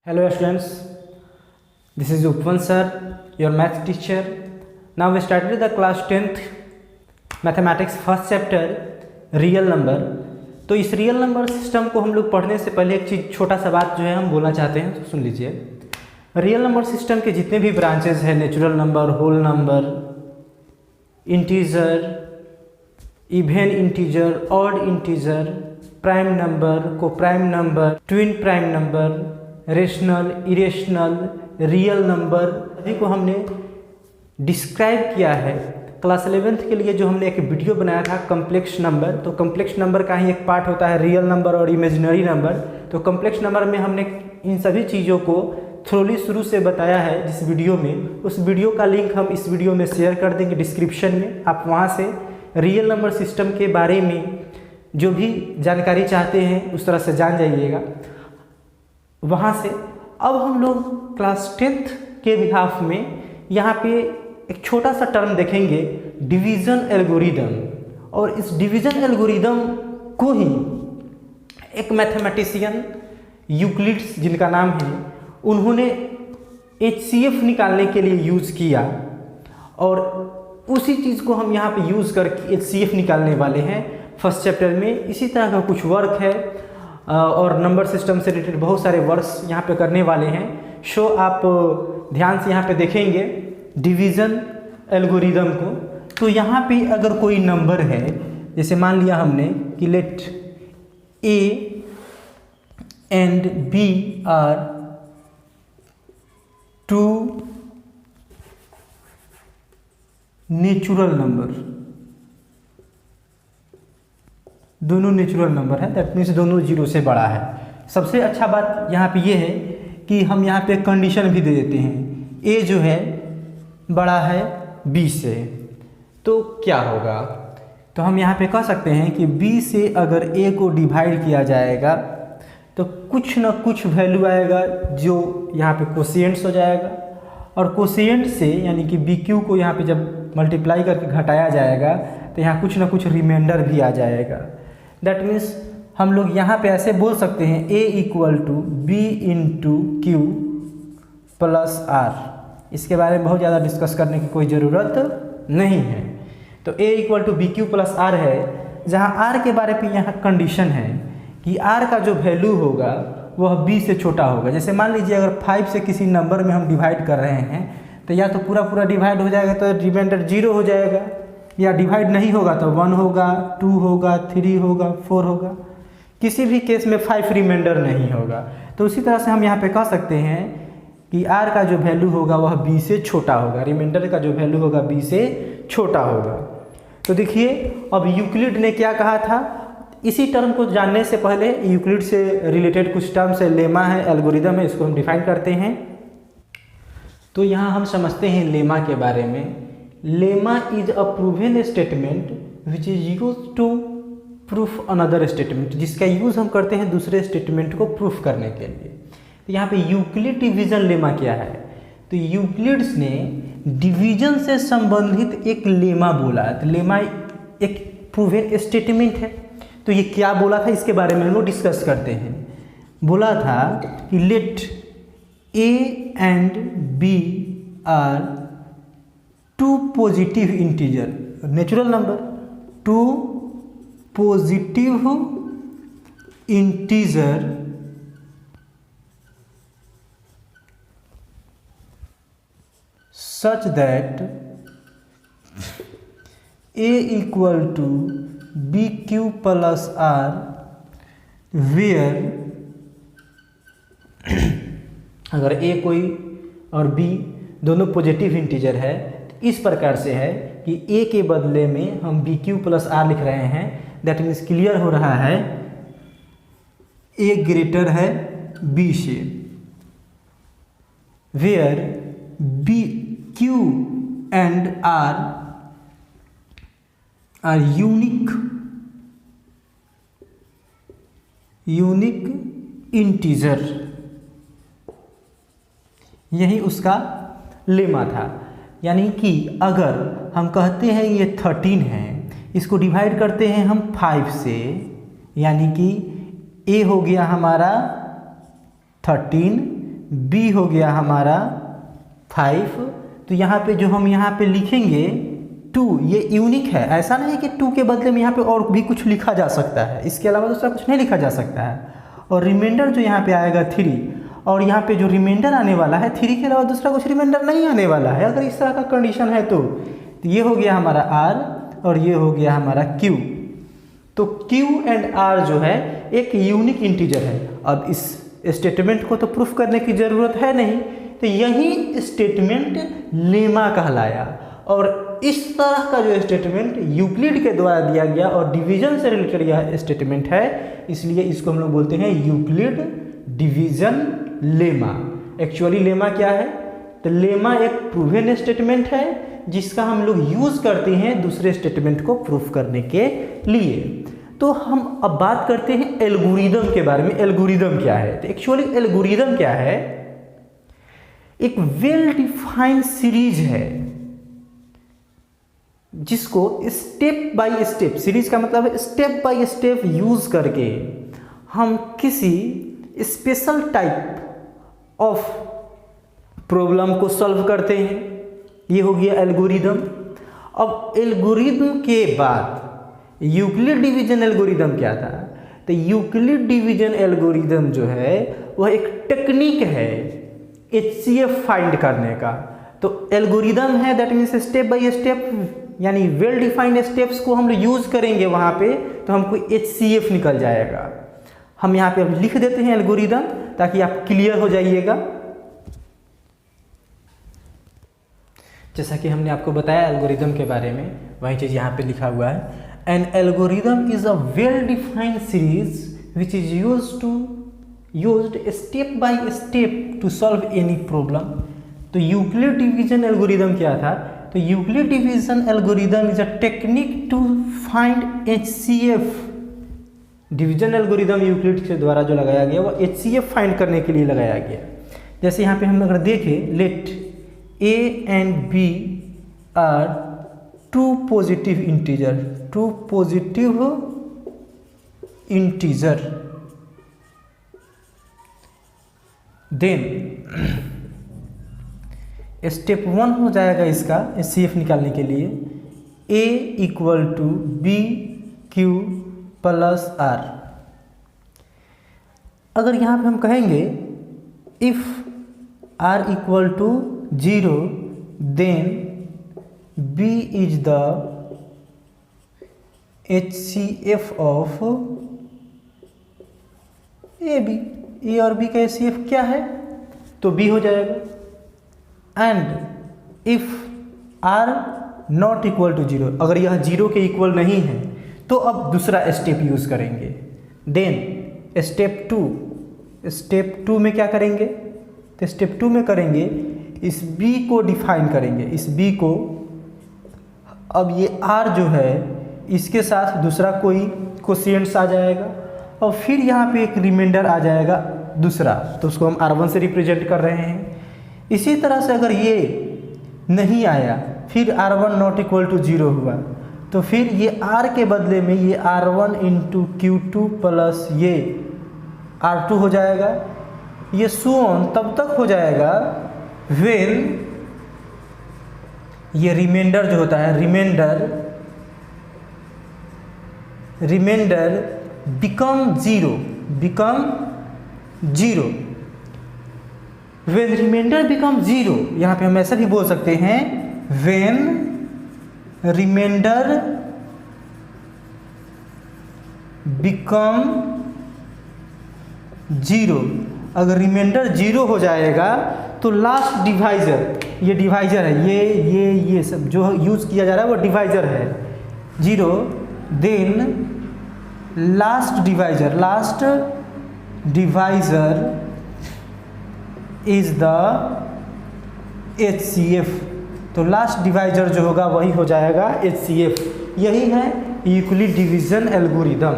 Hello students, this is Upvan sir, your math teacher. Now we started the class 10th mathematics first chapter real number. तो इस real number system को हम लोग पढ़ने से पहले एक चीज़ छोटा सा बात जो है हम बोलना चाहते हैं, तो सुन लीजिए। रियल नंबर सिस्टम के जितने भी ब्रांचेज हैं, natural number, whole number, integer, even integer, odd integer, prime number, co prime number, twin prime number, rational, irrational, real number, सभी को हमने डिस्क्राइब किया है। क्लास 11th के लिए जो हमने एक वीडियो बनाया था कम्प्लेक्स नंबर, तो कम्प्लेक्स नंबर का ही एक पार्ट होता है रियल नंबर और इमेजिनरी नंबर। तो कम्प्लेक्स नंबर में हमने इन सभी चीज़ों को थ्रोली शुरू से बताया है जिस वीडियो में। उस वीडियो का लिंक हम इस वीडियो में शेयर कर देंगे डिस्क्रिप्शन में। आप वहाँ से रियल नंबर सिस्टम के बारे में जो भी जानकारी चाहते हैं उस तरह से जान जाइएगा वहाँ से। अब हम लोग क्लास 10th के बिहाफ में यहाँ पे एक छोटा सा टर्म देखेंगे, डिवीज़न एल्गोरिदम। और इस डिवीज़न एल्गोरिदम को ही एक मैथमेटिशियन यूक्लिड्स जिनका नाम है, उन्होंने HCF निकालने के लिए यूज़ किया और उसी चीज़ को हम यहाँ पे यूज़ करके HCF निकालने वाले हैं फर्स्ट चैप्टर में। इसी तरह का कुछ वर्क है और नंबर सिस्टम से रिलेटेड बहुत सारे वर्क्स यहाँ पे करने वाले हैं। सो आप ध्यान से यहाँ पे देखेंगे डिवीज़न एल्गोरिदम को। तो यहाँ पे अगर कोई नंबर है, जैसे मान लिया हमने कि let A and B are two natural number, दोनों नेचुरल नंबर है, दैट मीन्स दोनों जीरो से बड़ा है। सबसे अच्छा बात यहाँ पे ये है कि हम यहाँ पे कंडीशन भी दे देते हैं, A जो है बड़ा है B से, तो क्या होगा। तो हम यहाँ पे कह सकते हैं कि B से अगर A को डिवाइड किया जाएगा तो कुछ ना कुछ वैल्यू आएगा जो यहाँ पे कोशिएंट्स हो जाएगा, और कोशिएंट से यानी कि BQ को यहाँ पे जब मल्टीप्लाई करके घटाया जाएगा तो यहाँ कुछ ना कुछ रिमाइंडर भी आ जाएगा। दैट मीन्स हम लोग यहाँ पे ऐसे बोल सकते हैं A equal to B into Q plus R। इसके बारे में बहुत ज़्यादा डिस्कस करने की कोई ज़रूरत नहीं है। तो A equal to BQ plus R है, जहाँ R के बारे में यहाँ कंडीशन है कि R का जो वैल्यू होगा वह B से छोटा होगा। जैसे मान लीजिए अगर 5 से किसी नंबर में हम डिवाइड कर रहे हैं तो या तो पूरा पूरा डिवाइड हो जाएगा तो रिमाइंडर 0 हो जाएगा, या डिवाइड नहीं होगा तो 1 होगा, 2 होगा, 3 होगा, 4 होगा, किसी भी केस में 5 रिमाइंडर नहीं होगा। तो उसी तरह से हम यहाँ पे कह सकते हैं कि R का जो वैल्यू होगा वह B से छोटा होगा, रिमाइंडर का जो वैल्यू होगा B से छोटा होगा। तो देखिए अब यूक्लिड ने क्या कहा था, इसी टर्म को जानने से पहले यूक्लिड से रिलेटेड कुछ टर्म्स है, लेमा है, एल्गोरिदम है, इसको हम डिफाइन करते हैं। तो यहाँ हम समझते हैं लेमा के बारे में। Lemma is a proven statement which is use to proof another statement, जिसका यूज़ हम करते हैं दूसरे स्टेटमेंट को प्रूफ करने के लिए। तो यहाँ पे यूक्लिड डिवीजन लेमा क्या है, तो यूक्लिड्स ने डिवीजन से संबंधित एक लेमा बोला। तो लेमा एक प्रूवन स्टेटमेंट है, तो ये क्या बोला था इसके बारे में हम लोग डिस्कस करते हैं। बोला था कि let A and B are two positive integer, natural number, two positive integer such that A equal to BQ plus R where अगर A कोई और B दोनों पॉजिटिव इंटीजर है तो इस प्रकार से है कि A के बदले में हम BQ प्लस R लिख रहे हैं। दैट मीन्स क्लियर हो रहा है A ग्रेटर है B से, where BQ and R are unique integer. यही उसका लेमा था। यानी कि अगर हम कहते हैं ये 13 है, इसको डिवाइड करते हैं हम 5 से, यानी कि A हो गया हमारा 13 बी हो गया हमारा 5। तो यहाँ पे जो हम यहाँ पे लिखेंगे 2, ये यूनिक है, ऐसा नहीं है कि 2 के बदले में यहाँ पे और भी कुछ लिखा जा सकता है, इसके अलावा दूसरा कुछ नहीं लिखा जा सकता है। और रिमाइंडर जो यहाँ पे आएगा 3, और यहाँ पे जो रिमाइंडर आने वाला है 3 के अलावा दूसरा कुछ रिमाइंडर नहीं आने वाला है, अगर इस तरह का कंडीशन है तो ये हो गया हमारा R और ये हो गया हमारा Q। तो Q एंड R जो है एक यूनिक इंटीजर है। अब इस स्टेटमेंट को तो प्रूफ करने की ज़रूरत है नहीं, तो यही स्टेटमेंट लेमा कहलाया। और इस तरह का जो स्टेटमेंट यूक्लिड के द्वारा दिया गया और डिवीजन से रिलेटेड यह स्टेटमेंट है, इसलिए इसको हम लोग बोलते हैं Euclid division lemma. Actually lemma क्या है? तो लेमा एक प्रूवन स्टेटमेंट है जिसका हम लोग यूज़ करते हैं दूसरे स्टेटमेंट को प्रूफ करने के लिए। तो हम अब बात करते हैं एल्गोरिदम के बारे में। एल्गोरिदम क्या है? तो एक्चुअली एल्गोरिदम क्या है? एक वेल डिफाइंड सीरीज है जिसको स्टेप बाय स्टेप, सीरीज का मतलब है स्टेप बाय स्टेप यूज करके हम किसी स्पेशल टाइप ऑफ प्रॉब्लम को सॉल्व करते हैं। ये हो गया एल्गोरिदम। अब एल्गोरिदम के बाद यूक्लिड डिवीजन एल्गोरिदम क्या था? तो यूक्लिड डिवीजन एल्गोरिदम जो है वह एक टेक्निक है HCF फाइंड करने का। तो एल्गोरिदम है that means step by step, यानी वेल डिफाइंड स्टेप्स को हम लोग यूज करेंगे वहाँ पे तो हमको HCF निकल जाएगा। हम यहाँ पे अब लिख देते हैं एल्गोरिदम ताकि आप क्लियर हो जाइएगा। जैसा कि हमने आपको बताया एल्गोरिदम के बारे में, वही चीज़ यहाँ पे लिखा हुआ है। An algorithm is a well defined series which is used step by step to solve any problem. तो यूक्लिड डिवीजन एल्गोरिदम क्या था? तो Euclid division algorithm is a technique to find HCF। Division algorithm Euclid के द्वारा जो लगाया गया वो HCF फाइंड करने के लिए लगाया गया। जैसे यहाँ पे हम अगर देखें, let A and B are two positive integer, then step 1 हो जाएगा इसका HCF निकालने के लिए A equal to B Q plus R। अगर यहाँ पे हम कहेंगे if R equal to 0 then B is the HCF of AB। A और B का HCF क्या है? तो B हो जाएगा। And if R not equal to 0, अगर यह 0 के इक्वल नहीं है तो अब दूसरा स्टेप यूज करेंगे। देन स्टेप 2 में क्या करेंगे? तो स्टेप 2 में करेंगे इस B को डिफाइन करेंगे, इस B को। अब ये R जो है इसके साथ दूसरा कोई कोशिएंट्स आ जाएगा और फिर यहाँ पे एक रिमाइंडर आ जाएगा दूसरा, तो उसको हम R1 से रिप्रेजेंट कर रहे हैं। इसी तरह से अगर ये नहीं आया, फिर R1 नॉट इक्वल टू 0 हुआ, तो फिर ये R के बदले में ये R1 इंटू Q2 प्लस ये R2 हो जाएगा। ये सो ऑन तब तक हो जाएगा व्हेन ये रिमाइंडर जो होता है, reminder become zero. When reminder become 0, यहाँ पे हम ऐसा भी बोल सकते हैं व्हेन रिमाइंडर बिकम 0। अगर रिमाइंडर 0 हो जाएगा तो लास्ट डिवाइजर, ये डिवाइजर है, ये सब जो यूज किया जा रहा है वो डिवाइजर है 0। Then last divisor is the HCF। तो लास्ट डिवाइजर जो होगा वही हो जाएगा HCF। यही है यूक्लिड डिवीजन एल्गोरिदम।